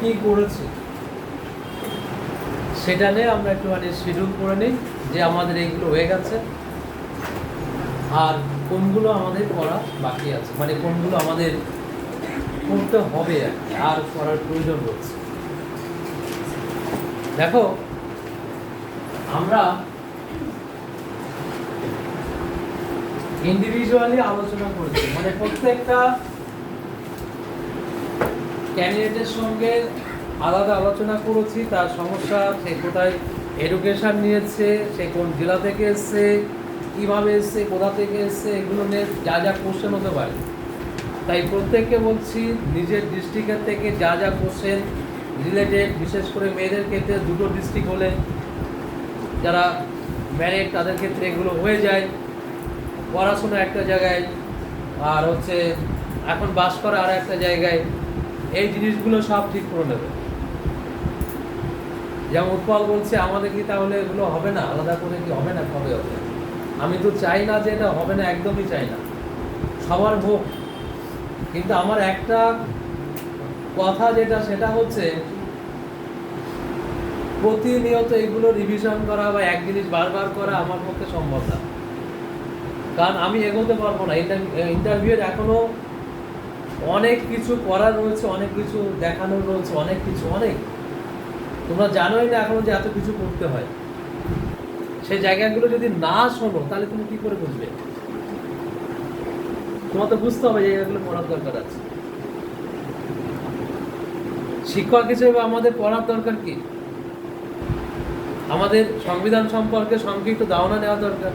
কি করেছি সেটা নিয়ে আমরা একটুখানি শিডিউল করে নিই, যে আমাদের এইগুলো হয়ে গেছে আর কোনগুলো আমাদের করা বাকি আছে, মানে কোনগুলো আমাদের করতে হবে আর করার প্রয়োজন রয়েছে। দেখো, আমরা ইন্ডিভিজুয়ালি আলোচনা করেছি, মানে প্রত্যেকটা ক্যান্ডিডেটের সঙ্গে আলাদা আলোচনা করেছি, তার সমস্যা, সে কোথায় এডুকেশান নিয়েছে, সে কোন জেলা থেকে এসছে, কীভাবে এসছে, কোথা থেকে এসছে, এগুলো নিয়ে যা যা কোশ্চেন হতে পারে। তাই প্রত্যেককে বলছি নিজের ডিস্ট্রিক্টের থেকে যা যা কোশ্চেন রিলেটেড, বিশেষ করে মেয়েদের ক্ষেত্রে দুটো ডিস্ট্রিক্ট হলে যারা ম্যারিড তাদের ক্ষেত্রে এগুলো হয়ে যায়, পড়াশোনা একটা জায়গায় আর হচ্ছে এখন বাস করা আর একটা জায়গায়, এই জিনিসগুলো সব ঠিক করে নেবে। যেমন উৎপল বলছে আমাদের কি তাহলে এগুলো হবে না, আলাদা করে কি হবে না, কবে হবে? আমি তো চাই না যে এটা হবে না, একদমই চাই না, সবার হোক। কিন্তু আমার একটা কথা যেটা, সেটা হচ্ছে প্রতিনিয়ত এইগুলো রিভিশন করা বা এক জিনিস বারবার করা আমার পক্ষে সম্ভব না, কারণ আমি এগোতে পারবো না। ইন্টারভিউয়ের এখনো অনেক কিছু করার রয়েছে, অনেক কিছু দেখানোর রয়েছে, অনেক কিছু, অনেক, তোমরা জানোই না এখনো যে এত কিছু করতে হয়। সেই জায়গাগুলো যদি না শোনো তাহলে তুমি কি করে বুঝবে? তোমার তো বুঝতে হবে জায়গাগুলো পড়ার দরকার আছে। শিক্ষক হিসেবে আমাদের পড়ার দরকার কি? আমাদের সংবিধান সম্পর্কে সংক্ষিপ্ত ধারণা নেওয়া দরকার,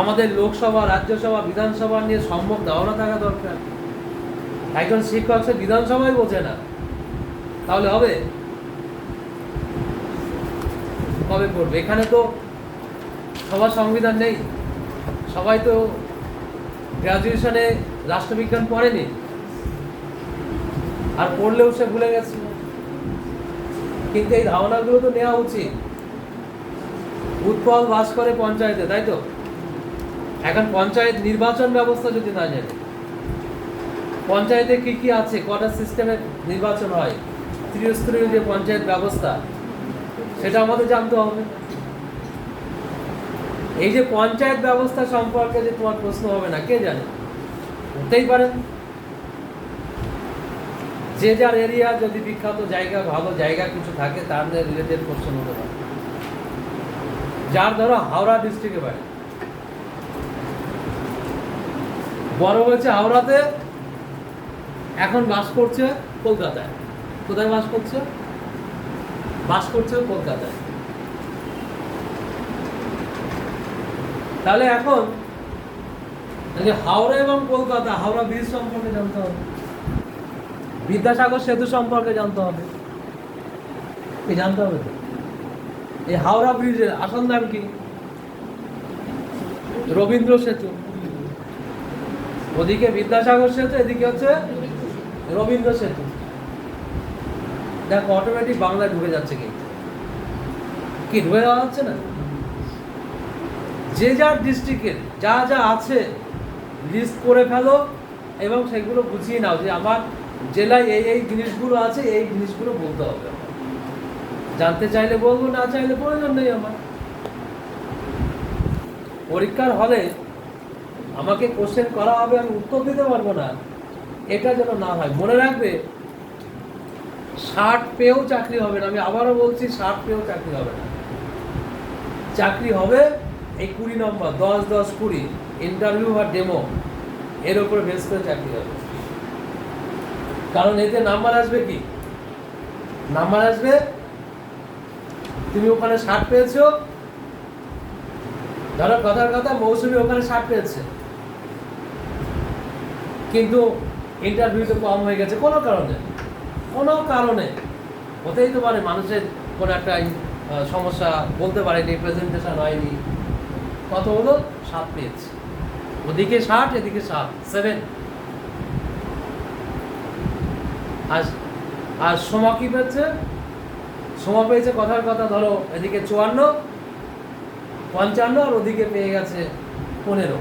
আমাদের লোকসভা, রাজ্যসভা, বিধানসভা নিয়ে সম্যক ধারণা থাকা দরকার। একজন শিক্ষক সে বিধানসভাই বোঝে না, তাহলে হবে? কবে পড়বে? এখানে তো সবার সংবিধান নেই, সবাই তো গ্রাজুয়েশনে রাষ্ট্রবিজ্ঞান পড়েনি, আর পড়লেও সে ভুলে গেছে। কিন্তু এই ধারণাগুলো তো নেওয়া উচিত। উৎপল বাস করে পঞ্চায়েতে, তাই তো? এখন পঞ্চায়েত নির্বাচন ব্যবস্থা যদি না জানে, পঞ্চায়েতে কি কি আছে, কটা সিস্টেমে নির্বাচন হয়, ত্রিস্তরীয় যে পঞ্চায়েত ব্যবস্থা, সেটা আমাদের জানতে হবে। এই যে পঞ্চায়েত ব্যবস্থা সম্পর্কে যে তোমার প্রশ্ন হবে না, কে জানে? হতেই পারে। যে যার এরিয়া যদি বিখ্যাত জায়গা, ভালো জায়গা কিছু থাকে, তার রিলেটেড কোশ্চেন হতে পারে। যার ধরো হাওড়া ডিস্ট্রিক্টে বাড়ি, বড় হয়েছে হাওড়াতে, এখন বাস করছে কলকাতায়। কোথায় বাস করছে? বাস করছে কলকাতায়। তাহলে এখন হাওড়া এবং কলকাতা, হাওড়া ব্রিজ সম্পর্কে জানতে হবে, বিদ্যাসাগর সেতু সম্পর্কে জানতে হবে, কি জানতে হবে তো? এই হাওড়া ব্রিজের আসল নাম কি? রবীন্দ্র সেতু। ওদিকে বিদ্যাসাগর সেতু, এদিকে হচ্ছে রবীন্দ্র সেতু। দেখো অটোমেটিক বাংলায় ঢুকে যাচ্ছে, কিন্তু কি ঢুকে যাওয়া হচ্ছে না? যে যার ডিস্ট্রিক্টের যা যা আছে লিস্ট করে ফেলো এবং সেগুলো বুঝিয়ে নাও যে আমার জেলায় এই এই জিনিসগুলো আছে, এই জিনিসগুলো বলতে হবে। জানতে চাইলে বলবো, না চাইলে প্রয়োজন নেই আমার। পরীক্ষার হলে আমাকে কোশ্চেন করা হবে, আমি উত্তর দিতে পারবো না, এটা যেন না হয়। মনে রাখবে, 60 পেয়েও চাকরি হবে না। আমি আবারও বলছি, 60 পেয়েও চাকরি হবে না। চাকরি হবে এই 20 নম্বর, 10, 10, 20 ইন্টারভিউ আর ডেমো, এর উপরে বেস করে চাকরি হবে। কারণ এতে নাম্বার আসবে কি? নাম্বার আসবে তুমি ওখানে 60 পেয়েছো, ধরো কথার কথা মৌসুমী ওখানে 60 পেয়েছে, কিন্তু ইন্টারভিউতে কম হয়ে গেছে কোনো কারণে, হতেই তো পারে। মানুষের কোনো একটা সমস্যা, বলতে পারেনি, প্রেজেন্টেশন হয়নি, কত হলো? 7 পেয়েছে। ওদিকে 60, এদিকে 7, 7। আর সোমা কি পেয়েছে? সোমা পেয়েছে কথার কথা ধরো এদিকে 54, 55, আর ওদিকে পেয়ে গেছে 15।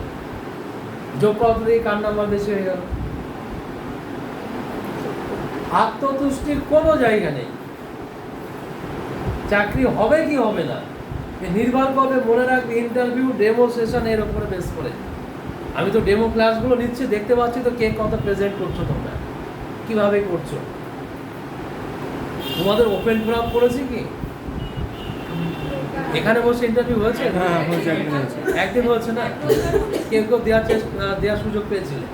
যোগ কত দিয়ে কার নাম্বার বেশি হয়ে গেল? আত্মতুষ্টির কোনো জায়গা নেই। চাকরি হবে কি হবে না এ নির্ভর করবে, মনে রাখবে, ইন্টারভিউ ডেমো সেশন এর উপরে বেস করে। আমি তো ডেমো ক্লাসগুলো নিচ্ছি, দেখতে পাচ্ছি তো কে কত প্রেজেন্ট করছো, তোমরা কিভাবে করছো। তোমাদের ওপেন ফোরাম করেছি কি? এখানে বসে ইন্টারভিউ হয়েছে? হ্যাঁ, হয়েছে, একদিন হয়েছে। একদিন হয়েছে না? কেউ কেউ দেওয়ার সুযোগ পেয়েছিলে,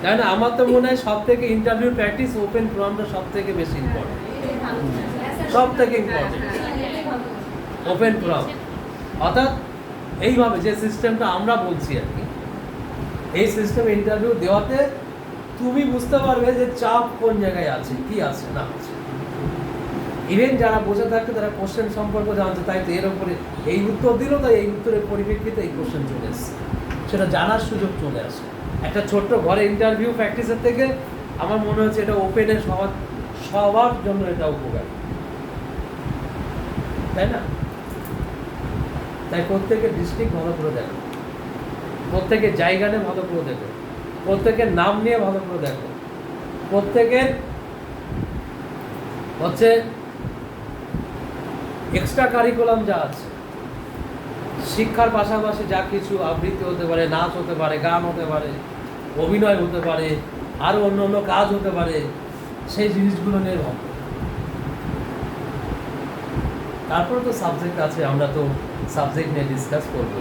তাই না? আমার তো মনে হয় সব থেকে ইন্টারভিউ প্র্যাকটিস ওপেন ফোরামটা সব থেকে বেশি ইম্পর্টেন্ট, সব থেকে ইম্পর্টেন্ট ওপেন ফোরাম। অর্থাৎ এইভাবে যে সিস্টেমটা আমরা বলছি আর কি, এই সিস্টেমে ইন্টারভিউ দেওয়াতে তুমি বুঝতে পারবে যে চাপ কোন জায়গায় আছে, কি আছে না আছে। ইভেন যারা বসে থাকতে তারা কোশ্চেন সম্পর্কে জানতে, তাই তো এর উপরে এই উত্তর দিল, তাই এই উত্তরের পরিপ্রেক্ষিতে এই কোশ্চেন চলে এসছে, সেটা জানার সুযোগ চলে আসে। একটা ছোট্ট ঘরে ইন্টারভিউ প্র্যাকটিসের থেকে আমার মনে হচ্ছে এটা ওপেনে সবার জন্য এটা উপকার, তাই না? তাই প্রত্যেকের ডিস্ট্রিক্ট ভালো করে দেখো, প্রত্যেকের জায়গা নিয়ে ভালো করে দেখো, প্রত্যেকের নাম নিয়ে ভালো করে দেখো, প্রত্যেকের হচ্ছে এক্সট্রা কারিকুলাম যা আছে, শিক্ষার পাশাপাশি যা কিছু আবৃত্তি হতে পারে, নাচ হতে পারে, গান হতে পারে, অভিনয় হতে পারে, আরও অন্য অন্য কাজ হতে পারে, সেই জিনিসগুলো নিয়ে ভাবো। তারপরে তো সাবজেক্ট আছে, আমরা তো সাবজেক্ট নিয়ে ডিসকাস করবো।